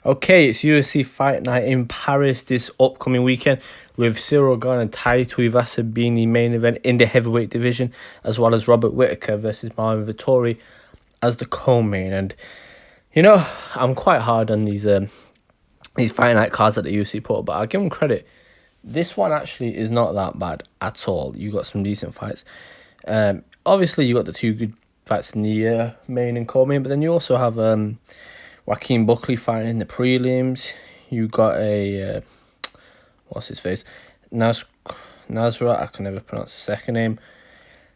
Okay, it's UFC Fight Night in Paris this upcoming weekend with Cyril Gane and Tai Tuivasa being the main event in the heavyweight division, as well as Robert Whittaker versus Marvin Vettori as the co-main. And you know, I'm quite hard on these Fight Night cards that the UFC put up, but I'll give them credit. This one actually is not that bad at all. You got some decent fights. Obviously you got the two good fights in the main and co-main, but then you also have Joaquin Buckley fighting in the prelims. You got a what's his face, Nasrat. I can never pronounce the second name.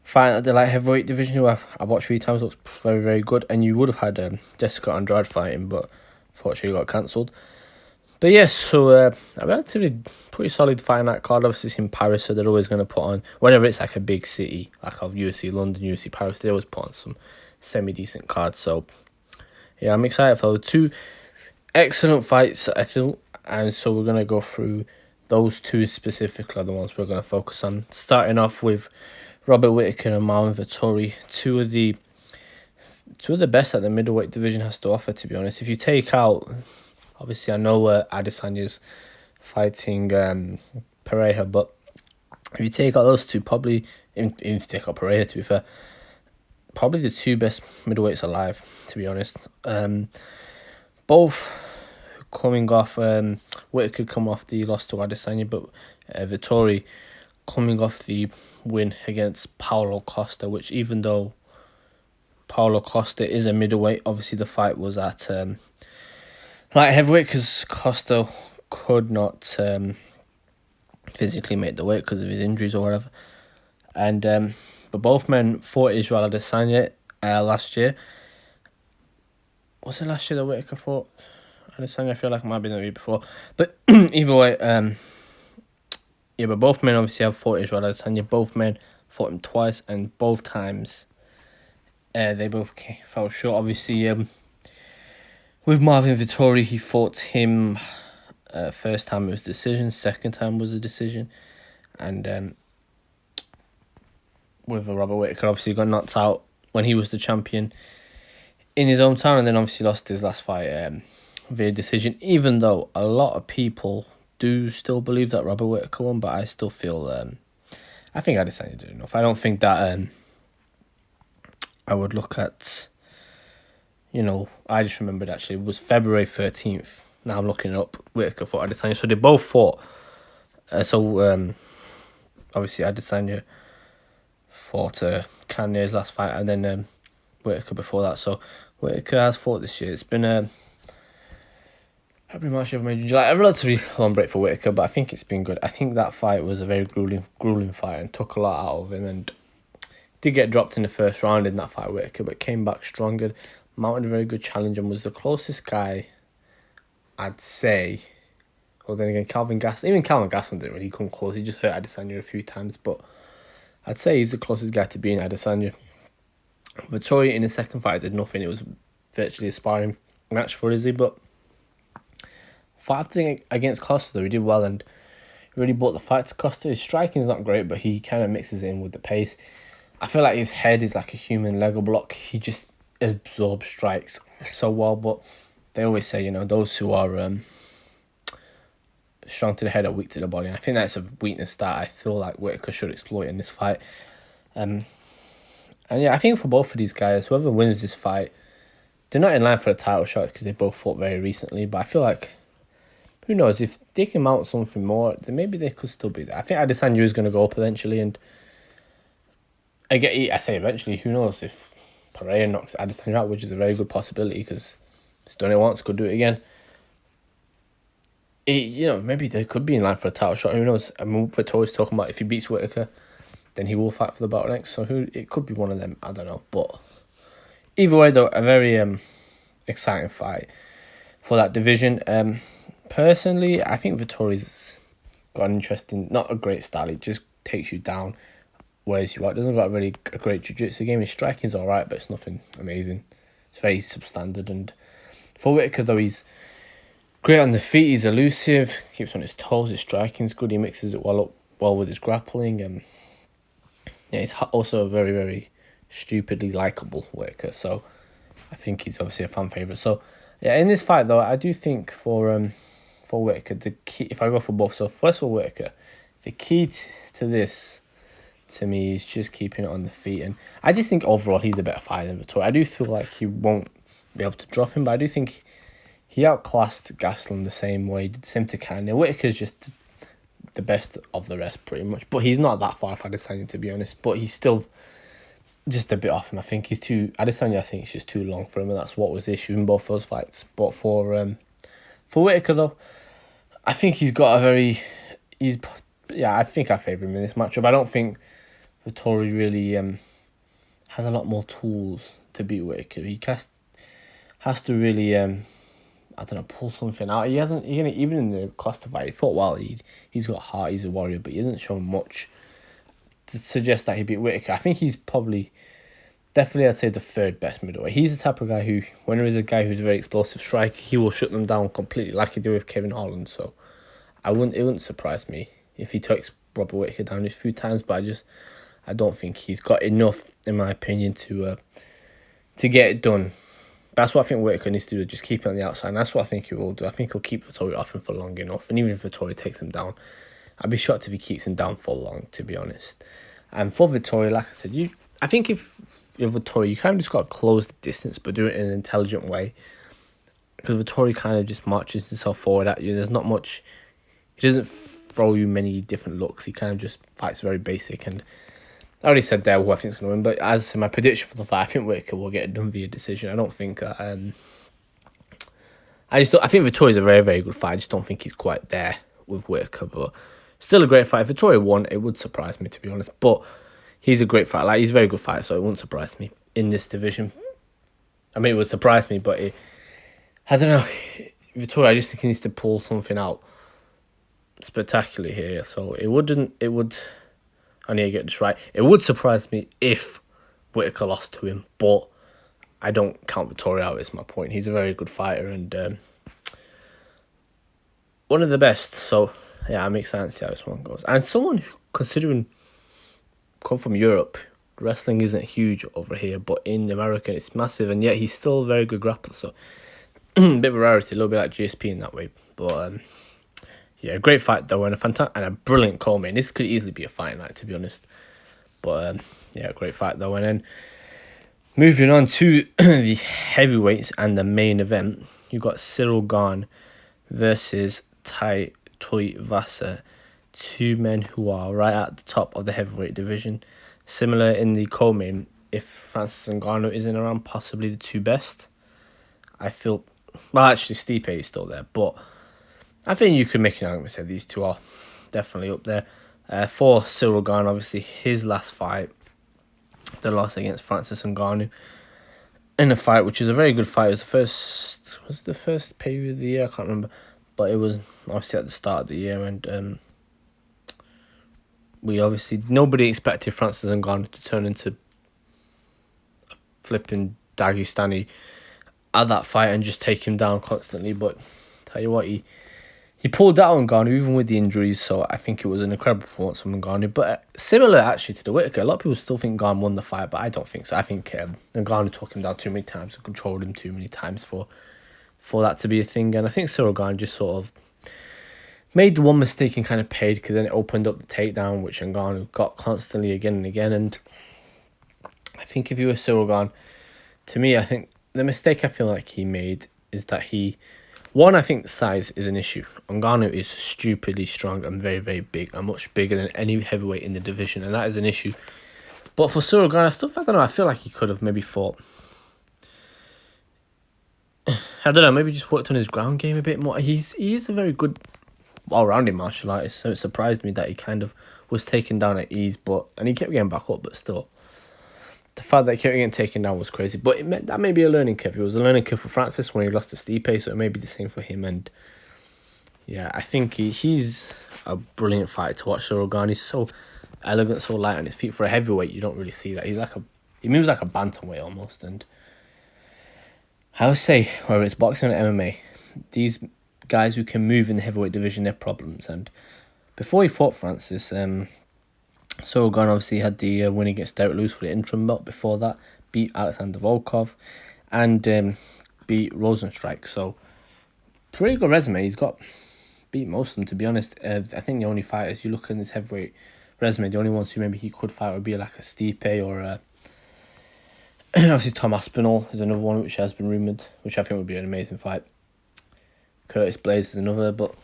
Fighting at the light heavyweight division, who I've watched 3 times, looks very, very good. And you would have had Jessica Andrade fighting, but unfortunately got cancelled. But yes, so a relatively pretty solid fight night card. Obviously, it's in Paris, so they're always going to put on, whenever it's like a big city, like of UFC London, UFC Paris, they always put on some semi-decent cards. So yeah, I'm excited for 2 excellent fights, I feel. And so we're going to go through those 2 specifically, are the ones we're going to focus on. Starting off with Robert Whittaker and Marvin Vettori, two of the best that the middleweight division has to offer, to be honest. If you take out, obviously I know Adesanya's fighting Pereira, but if you take out those 2, probably, if you take out Pereira, to be fair, probably the 2 best middleweights alive, to be honest. Both coming off, Whittaker come off the loss to Adesanya, but Vettori coming off the win against Paulo Costa, which, even though Paulo Costa is a middleweight, obviously the fight was at light heavyweight because Costa could not physically make the weight because of his injuries or whatever. And but both men fought Israel Adesanya last year. Was it last year that Whittaker fought Adesanya? I feel like it might have been the year before. But either way, yeah, but both men obviously have fought Israel Adesanya. Both men fought him twice, and both times they both fell short. Obviously, with Marvin Vettori, he fought him first time it was decision, second time was a decision. And with Robert Whittaker, obviously got knocked out when he was the champion in his hometown, and then obviously lost his last fight via decision, even though a lot of people do still believe that Robert Whittaker won, but I still feel I think Adesanya did enough. I don't think that I would look at, I just remembered actually it was February 13th. Now I'm looking it up. Whittaker fought Adesanya, so they both fought. Obviously Adesanya fought Kanye's last fight, and then Whittaker before that. So Whittaker has fought this year. It's been February, March, April, May, June, July. A relatively long break for Whittaker, but I think it's been good. I think that fight was a very grueling fight and took a lot out of him, and did get dropped in the first round in that fight, Whittaker, but came back stronger, mounted a very good challenge, and was the closest guy, I'd say. Well, then again, Calvin Gastelum didn't really come close. He just hurt Adesanya a few times, but I'd say he's the closest guy to being Adesanya. Vettori in the second fight did nothing. It was virtually a sparring match for Izzy, but fighting against Costa, though, he did well and really brought the fight to Costa. His striking's not great, but he kind of mixes it in with the pace. I feel like his head is like a human Lego block. He just absorbs strikes so well, but they always say, those who are strong to the head are weak to the body. And I think that's a weakness that I feel like Whittaker should exploit in this fight. And yeah, I think for both of these guys, whoever wins this fight, they're not in line for a title shot because they both fought very recently, but I feel like, who knows, if they can mount something more, then maybe they could still be there. I think Adesanya is going to go up eventually, and I say eventually, who knows if Pereira knocks Adesanya out, which is a very good possibility because he's done it once, could do it again. Maybe they could be in line for a title shot. Who knows? I mean, Vettori's talking about if he beats Whittaker, then he will fight for the belt next. So it could be one of them. I don't know. But either way, though, a very exciting fight for that division. Personally, I think Vettori's got an interesting, not a great style. It just takes you down, wears you out. Doesn't got a great jiu-jitsu game. His striking's all right, but it's nothing amazing. It's very substandard. And for Whittaker, though, he's great on the feet. He's elusive, keeps on his toes. His striking's good. He mixes it well with his grappling. Yeah, he's also a very, very stupidly likable Whittaker. So I think he's obviously a fan favourite. So Yeah, in this fight though, I do think for Whitaker, the key, if I go for both, so first for Whitaker, the key to this to me is just keeping it on the feet, and I just think overall he's a better fighter than Vettori. I do feel like he won't be able to drop him, but I do think he outclassed Gastelum the same way, he did the same to Kanye. Whitaker's just the best of the rest pretty much, but he's not that far off Adesanya, to be honest, but he's still just a bit off him. I think he's too, Adesanya I think is just too long for him, and that's what was the issue in both those fights. But for Whitaker though, I think he's got a very, I think I favour him in this matchup. I don't think Vettori really has a lot more tools to beat Whitaker. He has to really I don't know, pull something out. He hasn't, even in the Costa fight, he fought well. He's got heart, he's a warrior, but he hasn't shown much to suggest that he beat Whitaker. I think he's definitely, I'd say, the third best middleweight. He's the type of guy who, when there is a guy who's a very explosive striker, he will shut them down completely, like he did with Kevin Holland. So it wouldn't surprise me if he takes Robert Whitaker down a few times, but I don't think he's got enough, in my opinion, to get it done. That's what I think Whitaker needs to do, just keep it on the outside, and that's what I think he will do. I think he'll keep Vettori off him for long enough, and even if Vettori takes him down, I'd be shocked if he keeps him down for long, to be honest. And for Vettori, like I said, I think if you're Vettori, you kind of just got to close the distance, but do it in an intelligent way. Because Vettori kind of just marches himself forward at you. There's not much, he doesn't throw you many different looks. He kind of just fights very basic. And I already said there who I think is going to win, but as my prediction for the fight, I think Whitaker will get it done via decision. I don't think I think Vettori's a very, very good fight. I just don't think he's quite there with Whitaker, but still a great fight. If Vettori won, it would surprise me, to be honest. But he's a great fighter. Like, he's a very good fighter, so it wouldn't surprise me in this division. I mean, it would surprise me, but I don't know. Vettori, I just think he needs to pull something out spectacular here. So I need to get this right. It would surprise me if Whitaker lost to him, but I don't count Vettori out, is my point. He's a very good fighter and one of the best. So yeah, I'm excited to see how this one goes. And someone who, considering come from Europe, wrestling isn't huge over here, but in America it's massive, and yet he's still a very good grappler. So a bit of a rarity, a little bit like GSP in that way. But yeah, a great fight though, and a brilliant co-main. This could easily be a fight night, to be honest. But yeah, great fight though. And then moving on to the heavyweights and the main event, you got Cyril Gane versus Tai Tuivasa, two men who are right at the top of the heavyweight division. Similar in the co-main, if Francis Ngannou isn't around, possibly the two best. I feel, well, actually Stipe is still there, but I think you could make an argument say these two are definitely up there. For Cyril Gane, obviously his last fight, the loss against Francis Ngannou, in a fight which is a very good fight. It was the first pay-per-view of the year, I can't remember, but it was obviously at the start of the year, and nobody expected Francis Ngannou to turn into a flipping Dagestani at that fight and just take him down constantly. But tell you what, he pulled out on Ngannou even with the injuries, so I think it was an incredible performance from Ngannou. But similar actually to the Whitaker, a lot of people still think Ngannou won the fight, but I don't think so. I think Ngannou took him down too many times and controlled him too many times for that to be a thing. And I think Cyril Gane just sort of made the one mistake and kind of paid, because then it opened up the takedown, which Ngannou got constantly again and again. And I think if you were Cyril Gane, to me, I think the mistake I feel like he made is that I think size is an issue. Ngannou is stupidly strong and very, very big, and much bigger than any heavyweight in the division, and that is an issue. But for Cyril Gane, I don't know, I feel like he could have maybe fought, I don't know, maybe just worked on his ground game a bit more. He is a very good all-rounded martial artist, so it surprised me that he kind of was taken down at ease, and he kept getting back up, but still, the fact that he kept getting taken down was crazy. But that may be a learning curve. It was a learning curve for Francis when he lost to Stipe, so it may be the same for him. And yeah, I think he's a brilliant fighter to watch. Cyril Gane, he's so elegant, so light on his feet. For a heavyweight, you don't really see that. He moves like a bantamweight almost. And I would say, whether it's boxing or MMA, these guys who can move in the heavyweight division, they're problems. And before he fought Francis, Cyril Gane obviously had the win against Derek Lewis for the interim belt. Before that, beat Alexander Volkov, and beat Rosenstrike. So pretty good resume. He's got beat most of them, to be honest. I think the only fighters you look in this heavyweight resume, the only ones who maybe he could fight would be like a Stipe or obviously Tom Aspinall is another one which has been rumoured, which I think would be an amazing fight. Curtis Blaydes is another, but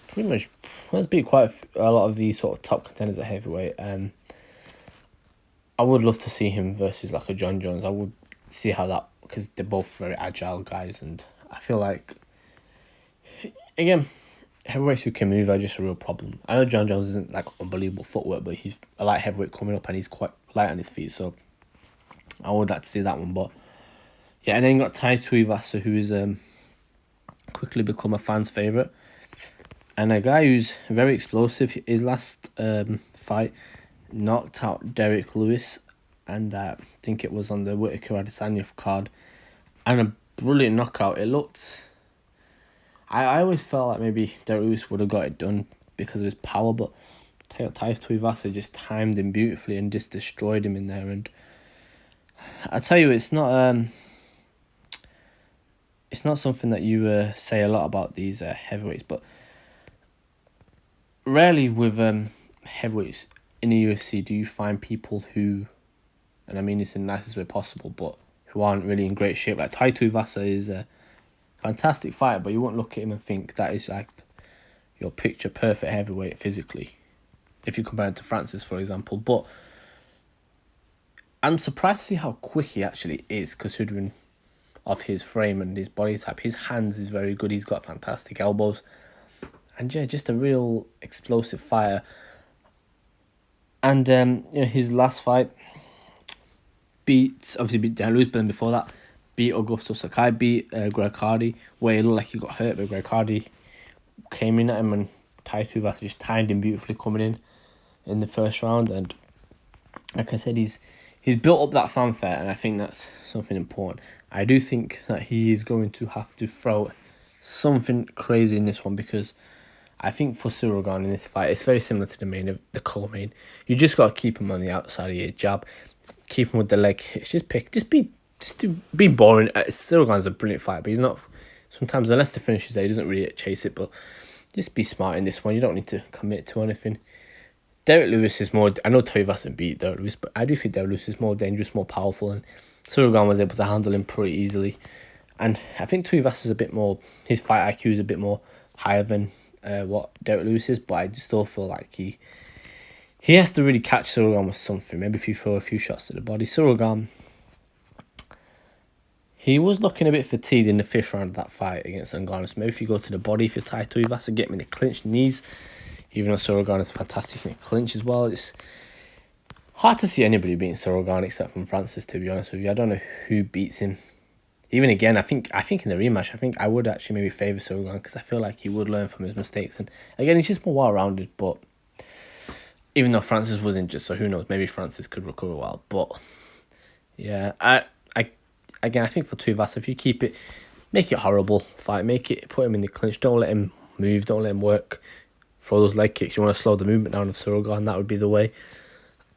pretty much has beat quite a lot of these sort of top contenders at heavyweight. I would love to see him versus like a John Jones. I would see how that, because they're both very agile guys, and I feel like, again, heavyweights who can move are just a real problem. I know John Jones isn't like unbelievable footwork, but he's a light heavyweight coming up and he's quite light on his feet, so I would like to see that one. But yeah, and then you got Tai Tuivasa, who is quickly become a fan's favourite, and a guy who's very explosive. His last fight knocked out Derek Lewis, and I think it was on the Whittaker Adesanya card, and a brilliant knockout. It looked, I always felt like maybe Derek Lewis would have got it done because of his power, but Tai Tuivasa just timed him beautifully and just destroyed him in there. And I tell you, it's not something that you say a lot about these heavyweights, but rarely with heavyweights in the UFC do you find people who, and I mean this in the nicest way possible, but who aren't really in great shape. Like Tai Tuivasa is a fantastic fighter, but you won't look at him and think that is like your picture perfect heavyweight physically, if you compare it to Francis, for example. But I'm surprised to see how quick he actually is, considering of his frame and his body type. His hands is very good. He's got fantastic elbows, and yeah, just a real explosive fighter. And his last fight beat Dan Lewis, but then before that beat Augusto Sakai, beat Greg Hardy, where it looked like he got hurt, but Greg Hardy came in at him, and Tai Tuivasa just timed him beautifully coming in the first round. And like I said, he's built up that fanfare, and I think that's something important. I do think that he is going to have to throw something crazy in this one, because I think for Ciryl Gane in this fight, it's very similar to the co-main. You just got to keep him on the outside of your jab, keep him with the leg hits, just be boring. Ciryl Gane's a brilliant fighter, but he's not. Sometimes, unless the finish is there, he doesn't really chase it. But just be smart in this one. You don't need to commit to anything. Derek Lewis is more. I know Tuivasa beat Derek Lewis, but I do think Derek Lewis is more dangerous, more powerful, and Ciryl Gane was able to handle him pretty easily. And I think Tuivasa is a bit more. His fight IQ is a bit more higher than what Derek Lewis is, but I still feel like he has to really catch Ciryl Gane with something. Maybe if you throw a few shots to the body. Ciryl Gane, he was looking a bit fatigued in the fifth round of that fight against Ngannou. So maybe if you go to the body, if you tie Tuivasa, get him in the clinch knees, even though Ciryl Gane is fantastic in the clinch as well. It's hard to see anybody beating Ciryl Gane except from Francis, to be honest with you. I don't know who beats him. Even again, I think in the rematch, I would actually maybe favour Ciryl Gane, because I feel like he would learn from his mistakes. And again, he's just more well-rounded. But even though Francis was injured, so who knows, maybe Francis could recover well. But yeah, I think for Tuivasa, if you keep it, make it horrible fight, put him in the clinch, don't let him move, don't let him work, throw those leg kicks. You want to slow the movement down of Ciryl Gane, that would be the way.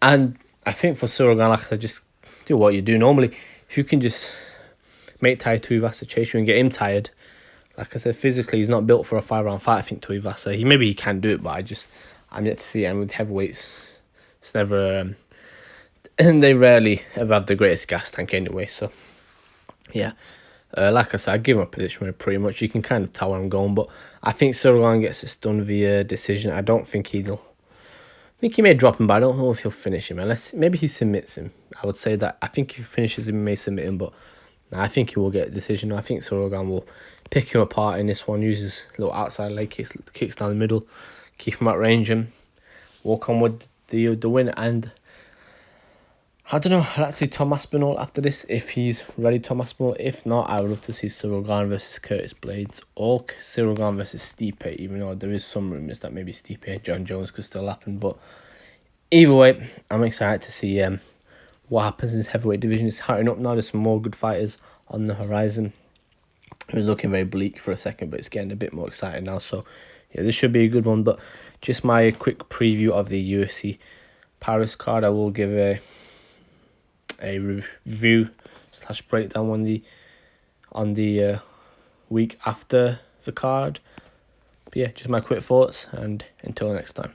And I think for Ciryl Gane, like I said, just do what you do normally. If you can just make Tai Tuivasa chase you and get him tired. Like I said, physically, he's not built for a 5-round fight, I think, Tuivasa. Maybe he can do it, but I'm yet to see it. And with heavyweights, it's never... and they rarely ever have the greatest gas tank anyway, so... yeah. Like I said, I give him a position where pretty much you can kind of tell where I'm going, but I think Ciryl Gane gets this done via decision. I don't think he'll... I think he may drop him, but I don't know if he'll finish him. Unless maybe he submits him. I would say that I think if he finishes him, he may submit him, but I think he will get a decision. I think Ciryl Gane will pick him apart in this one, uses little outside leg kicks down the middle, keep him at range and walk on with the win. And I don't know, I'd like to see Tom Aspinall after this, if he's ready, Tom Aspinall. If not, I would love to see Ciryl Gane versus Curtis Blaydes, or Ciryl Gane versus Stipe, even though there is some rumours that maybe Stipe and John Jones could still happen. But either way, I'm excited to see what happens in this heavyweight division. It's heating up now. There's some more good fighters on the horizon. It was looking very bleak for a second, but it's getting a bit more exciting now. So yeah, this should be a good one. But just my quick preview of the UFC Paris card. I will give a review / breakdown on the week after the card. But yeah, just my quick thoughts, and until next time.